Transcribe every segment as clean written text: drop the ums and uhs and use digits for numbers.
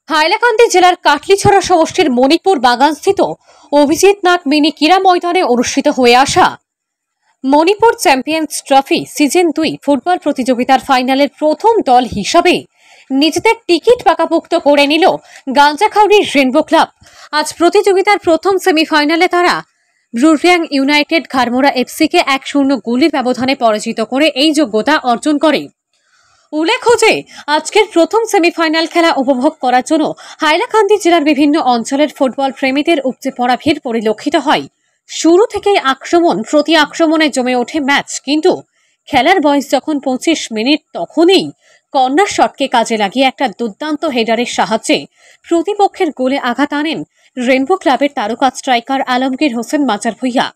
হাইলাকান্দি জেলার কাটলিছড়া সমষ্টির মণিপুর বাগানস্থিত অভিজিৎ নাগ মিনি ক্রীড়া ময়দানে অনুষ্ঠিত হয়ে আসা Manipur champions trophy season 2 football প্রতিযোগিতার ফাইনালের প্রথম দল হিসাবে নিজেদের টিকিট পাকাপোক্ত করে নিল গাঞ্জাখাউড়ির রেনবো ক্লাব। আজ প্রতিযোগিতার প্রথম সেমিফাইনালে তারা ব্রুরিয়াং ইউনাইটেড ঘাড়মোড়া এফসিকে 1-0 গোলের ব্যবধানে পরাজিত করে এই যোগ্যতা অর্জন করে। উল্লেখ্য যে আজকের প্রথম সেমিফাইনাল খেলা উপভোগ করার জন্য হাইলাকান্দি জেলার বিভিন্ন অঞ্চলের ফুটবল প্রেমীদের উপচে পড়া ভিড় পরিলক্ষিত হয়। শুরু থেকেই আক্রমণ প্রতি আক্রমণে জমে ওঠে ম্যাচ, কিন্তু খেলার বয়স যখন 25 মিনিট তখনই কর্নার শটকে কাজে লাগিয়ে একটা দুর্দান্ত হেডারের সাহায্যে প্রতিপক্ষের গোলে আঘাত আনেন রেনবো ক্লাবের তারকা স্ট্রাইকার আলমগীর হোসেন মাচার ভুইয়া।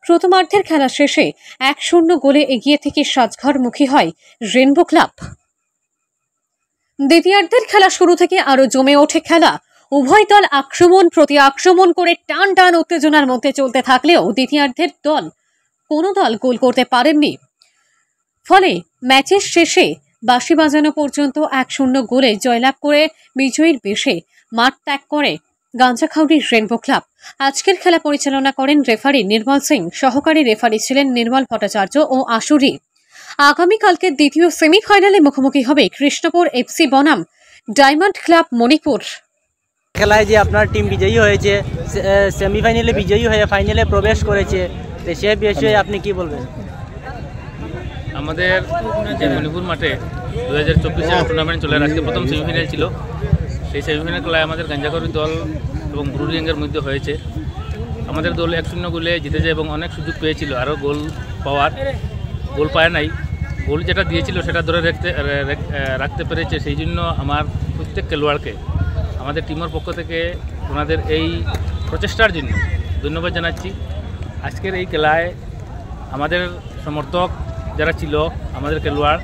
প্রথমার্ধের খেলা শেষে 1-0 গোলে এগিয়ে থেকে সাজঘরমুখী হয় রেনবো ক্লাব। দ্বিতীয়ার্ধের খেলা শুরু থেকে আরো জমে ওঠে খেলা। উভয় দল আক্রমণ প্রতি আক্রমণ করে টান টান উত্তেজনার মধ্যে চলতে থাকলেও দ্বিতীয়ার্ধের কোনো দল গোল করতে পারেননি। ফলে ম্যাচের শেষে বাঁশি বাজানো পর্যন্ত 1-0 গোলে জয়লাভ করে বিজয়ীর বেশে মাঠ ত্যাগ করে গাঞ্জাখাউড়ির রেনবো ক্লাব। আজকের খেলা পরিচালনা করেন রেফারি নির্মল সিং, সহকারী রেফারি ছিলেন নির্মল ভট্টাচার্য ও আশুরি। আগামীকালকে দ্বিতীয় সেমিফাইনালে মুখোমুখি হবে কৃষ্ণপুর এফসি বনাম ডায়মন্ড ক্লাব মণিপুর। খেলায় যে আপনার টিম বিজয়ী হয়েছে, সেমিফাইনালে বিজয়ী হয়ে ফাইনালে প্রবেশ করেছে, তো সে বিষয়ে আপনি কি বলবেন? আমাদের যে মণিপুর মাঠে 2024 টুর্নামেন্ট চলে আজকে প্রথম সেমিফাইনাল ছিল। সেই সেমিফাইনাল খেলায় আমাদের গাঞ্জাখাউড়ি দল এবং ব্রুরিয়াংয়ের মধ্যে হয়েছে। আমাদের দল 1-0 গোলে জিতেছে এবং অনেক সুযোগ পেয়েছিল আরও গোল পায় নাই। গোল যেটা দিয়েছিল সেটা ধরে রাখতে পেরেছে। সেই জন্য আমার প্রত্যেক খেলোয়াড়কে আমাদের টিমের পক্ষ থেকে ওনাদের এই প্রচেষ্টার জন্য ধন্যবাদ জানাচ্ছি। আজকের এই খেলায় আমাদের সমর্থক যারা ছিল, আমাদের খেলোয়াড়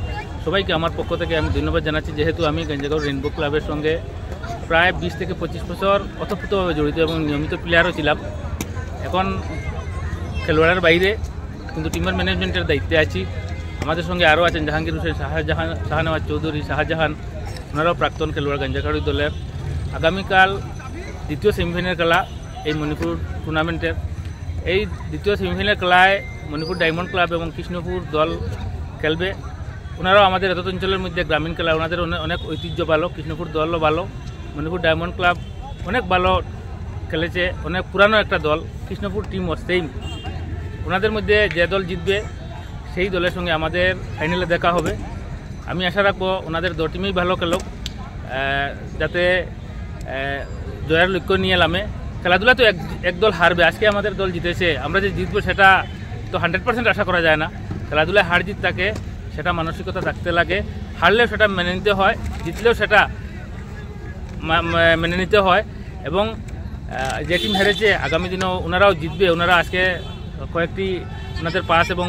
সবাইকে আমার পক্ষ থেকে আমি ধন্যবাদ জানাচ্ছি। যেহেতু আমি গাঞ্জাখাউড়ি রেনবো ক্লাবের সঙ্গে প্রায় 20 থেকে 25 বছর ওতপ্রোতভাবে জড়িত এবং নিয়মিত প্লেয়ারও ছিলাম। এখন খেলোয়াড়ের বাইরে কিন্তু টিমের ম্যানেজমেন্টের দায়িত্বে আছি। আমাদের সঙ্গে আরও আছেন জাহাঙ্গীর হোসেন, শাহনওয়াজ চৌধুরী, শাহজাহান, ওনারাও প্রাক্তন খেলোয়াড় গাঞ্জাখাউড়ি দলের। আগামীকাল দ্বিতীয় সেমিফাইনাল খেলা এই মণিপুর টুর্নামেন্টের। এই দ্বিতীয় সেমিফাইনাল খেলায় মণিপুর ডায়মন্ড ক্লাব এবং কৃষ্ণপুর দল খেলবে। ওনারাও আমাদের এত অঞ্চলের মধ্যে গ্রামীণ খেলা, ওনাদের অনেক ঐতিহ্য ভালো। কৃষ্ণপুর দলও ভালো, মণিপুর ডায়মন্ড ক্লাব অনেক ভালো খেলেছে, অনেক পুরানো একটা দল। কৃষ্ণপুর টিমও সেম। ওনাদের মধ্যে যে দল জিতবে সেই দলের সঙ্গে আমাদের ফাইনালে দেখা হবে। আমি আশা রাখবো ওনাদের দু টিমেই ভালো খেলুক, যাতে জয়ের লক্ষ্য নিয়ে নামে। খেলাধুলা তো এক দল হারবে। আজকে আমাদের দল জিতেছে, আমরা যে জিতবো সেটা তো 100% আশা করা যায় না। খেলাধুলায় হার জিত থাকে, সেটা মানসিকতা থাকতে লাগে। হারলেও সেটা মেনে নিতে হয়, জিতলেও সেটা মেনে নিতে হয়। এবং যে টিম হেরেছে আগামী দিনেও ওনারাও জিতবে। ওনারা আজকে কয়েকটি ওনাদের পাস এবং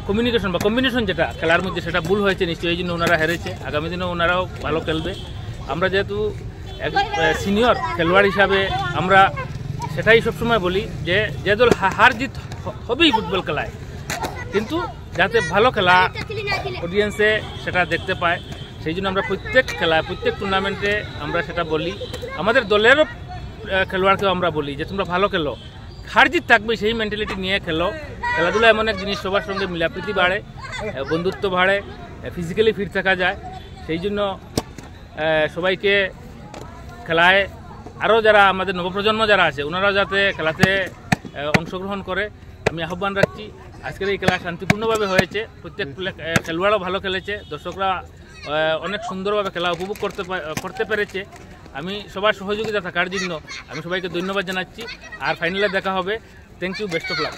কমিউনিকেশন বা কম্বিনেশন যেটা খেলার মধ্যে সেটা ভুল হয়েছে নিশ্চয়ই, এই জন্য ওনারা হেরেছে। আগামী দিনেও ওনারাও ভালো খেলবে। আমরা যেহেতু সিনিয়র খেলোয়াড় হিসাবে আমরা সেটাই সবসময় বলি যে দল হার জিত হবেই ফুটবল খেলায়, কিন্তু যাতে ভালো খেলা অডিয়েন্সে সেটা দেখতে পায়, সেই জন্য আমরা প্রত্যেক খেলায় প্রত্যেক টুর্নামেন্টে আমরা সেটা বলি। আমাদের দলেরও খেলোয়াড়কেও আমরা বলি যে তোমরা ভালো খেলো, হার জিত থাকবে সেই মেন্টালিটি নিয়ে খেলো। খেলাধুলা এমন এক জিনিস, সবার সঙ্গে মিলাপ্রীতি বাড়ে, বন্ধুত্ব বাড়ে, ফিজিক্যালি ফিট থাকা যায়। সেই জন্য সবাইকে খেলায় আরও যারা আমাদের নবপ্রজন্ম যারা আছে ওনারাও যাতে খেলাতে অংশগ্রহণ করে আমি আহ্বান রাখছি। আজকের এই খেলা শান্তিপূর্ণভাবে হয়েছে, প্রত্যেক খেলোয়াড়ও ভালো খেলেছে, দর্শকরা অনেক সুন্দরভাবে খেলা উপভোগ করতে পেরেছে। আমি সবার সহযোগিতা থাকার জন্য আমি সবাইকে ধন্যবাদ জানাচ্ছি। আর ফাইনালে দেখা হবে। Thank you, best of lakh.